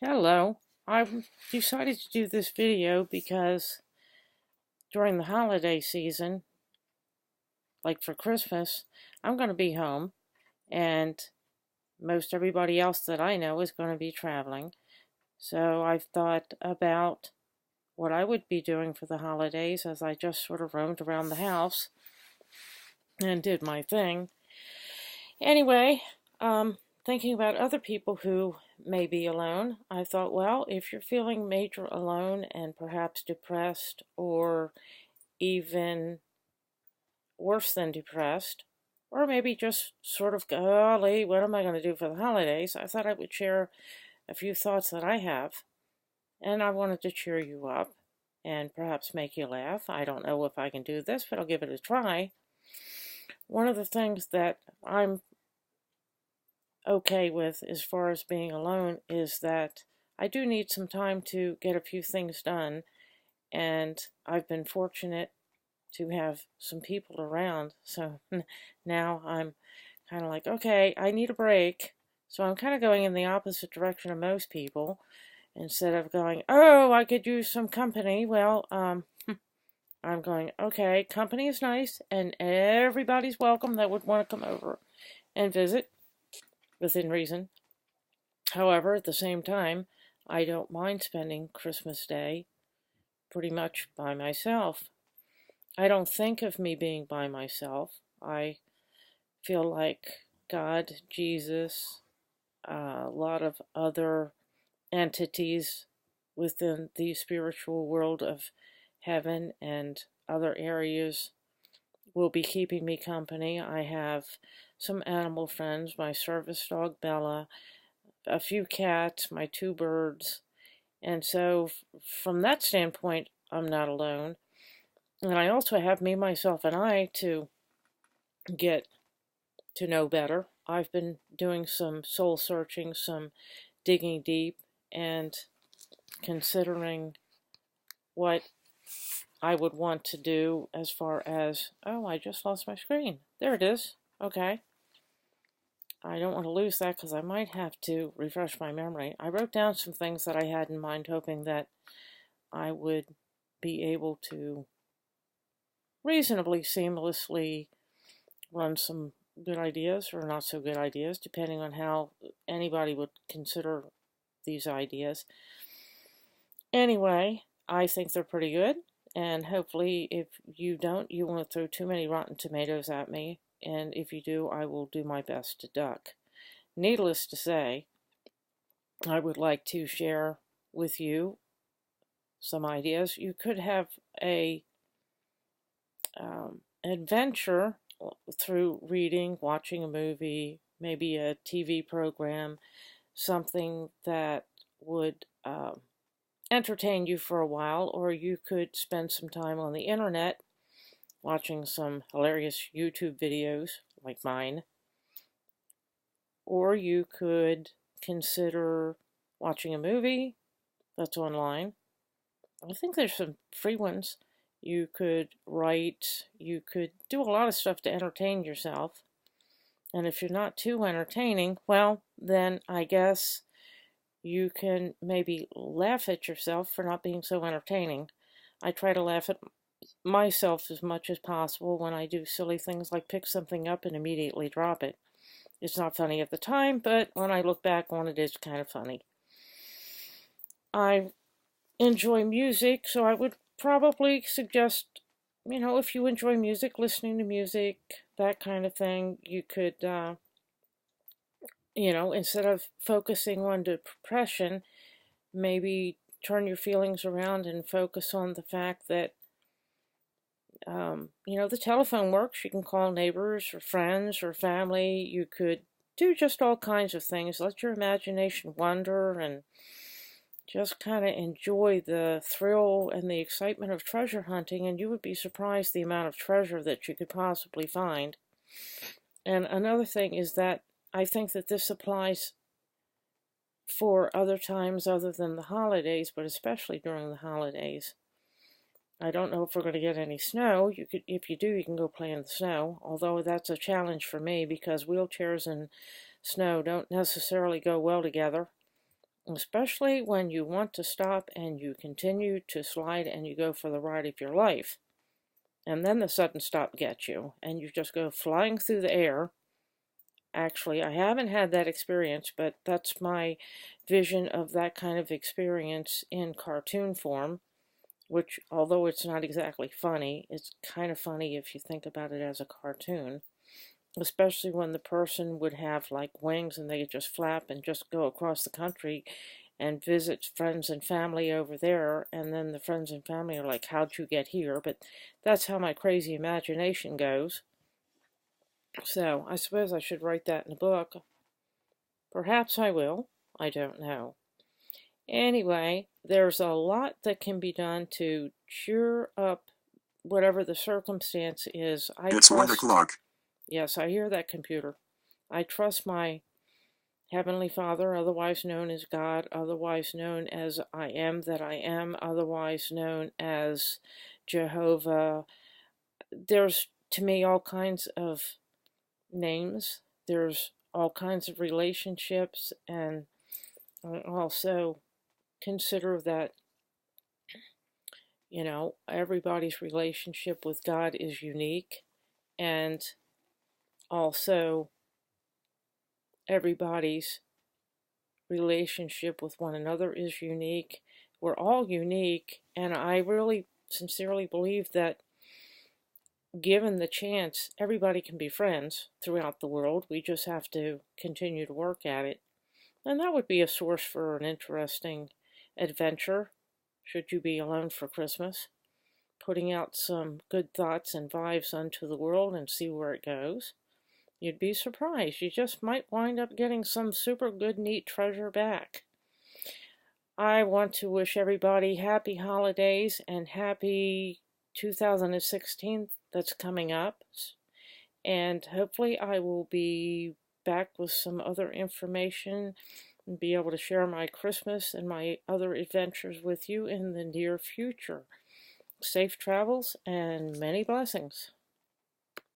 Hello. I decided to do this video because during the holiday season, like for Christmas, I'm going to be home and most everybody else that I know is going to be traveling. So I've thought about what I would be doing for the holidays as I just sort of roamed around the house and did my thing. Anyway, thinking about other people who may be alone, I thought, well, if you're feeling major alone and perhaps depressed or even worse than depressed, or maybe just sort of, golly, what am I going to do for the holidays? I thought I would share a few thoughts that I have, and I wanted to cheer you up and perhaps make you laugh. I don't know if I can do this, but I'll give it a try. One of the things that I'm okay with as far as being alone is that I do need some time to get a few things done, and I've been fortunate to have some people around. So now I'm kind of like, okay, I need a break. So I'm kind of going in the opposite direction of most people. Instead of going, oh, I could use some company. Well, I'm going, okay, company is nice and everybody's welcome that would want to come over and visit within reason. However, at the same time, I don't mind spending Christmas Day pretty much by myself. I don't think of me being by myself. I feel like God, Jesus, a lot of other entities within the spiritual world of heaven and other areas will be keeping me company. I have some animal friends, my service dog Bella, a few cats, my two birds, and so from that standpoint, I'm not alone. And I also have me, myself, and I to get to know better. I've been doing some soul searching, some digging deep, and considering what I would want to do as far as, oh, I just lost my screen. There it is. Okay. I don't want to lose that because I might have to refresh my memory. I wrote down some things that I had in mind, hoping that I would be able to reasonably seamlessly run some good ideas or not so good ideas, depending on how anybody would consider these ideas. Anyway, I think they're pretty good, and hopefully, if you don't, you won't throw too many rotten tomatoes at me, and if you do, I will do my best to duck. Needless to say, I would like to share with you some ideas. You could have a adventure through reading, watching a movie, maybe a TV program, something that would entertain you for a while, or you could spend some time on the internet watching some hilarious YouTube videos like mine, or you could consider watching a movie that's online. I think there's some free ones. You could write, you could do a lot of stuff to entertain yourself. And if you're not too entertaining, well, then I guess you can maybe laugh at yourself for not being so entertaining. I try to laugh at myself as much as possible when I do silly things like pick something up and immediately drop it. It's not funny at the time, but when I look back on it, it's kind of funny. I enjoy music, so I would probably suggest, if you enjoy music, listening to music, that kind of thing, you could, instead of focusing on depression, maybe turn your feelings around and focus on the fact that, the telephone works. You can call neighbors or friends or family. You could do just all kinds of things. Let your imagination wander and just kind of enjoy the thrill and the excitement of treasure hunting, and you would be surprised the amount of treasure that you could possibly find. And another thing is that I think that this applies for other times other than the holidays, but especially during the holidays. I don't know if we're going to get any snow. If you do, you can go play in the snow, although that's a challenge for me because wheelchairs and snow don't necessarily go well together. especially when you want to stop and you continue to slide and you go for the ride of your life. And then the sudden stop gets you, and you just go flying through the air. Actually, I haven't had that experience, but that's my vision of that kind of experience in cartoon form, which, although it's not exactly funny, it's kind of funny if you think about it as a cartoon, especially when the person would have like wings and they could just flap and just go across the country and visit friends and family over there, and then the friends and family are like, how'd you get here? But that's how my crazy imagination goes. So I suppose I should write that in a book. Perhaps I will. I don't know. Anyway, there's a lot that can be done to cheer up whatever the circumstance is. It's 1 o'clock. Yes, I hear that, computer. I trust my Heavenly Father, otherwise known as God, otherwise known as I am that I am, otherwise known as Jehovah. There's, to me, all kinds of names. There's all kinds of relationships, and I also consider that, everybody's relationship with God is unique, and also everybody's relationship with one another is unique. We're all unique, and I really sincerely believe that given the chance, everybody can be friends throughout the world. We just have to continue to work at it. And that would be a source for an interesting adventure, should you be alone for Christmas. Putting out some good thoughts and vibes onto the world and see where it goes. You'd be surprised. You just might wind up getting some super good, neat treasure back. I want to wish everybody happy holidays and happy 2016 that's coming up. And hopefully I will be back with some other information and be able to share my Christmas and my other adventures with you in the near future. Safe travels and many blessings.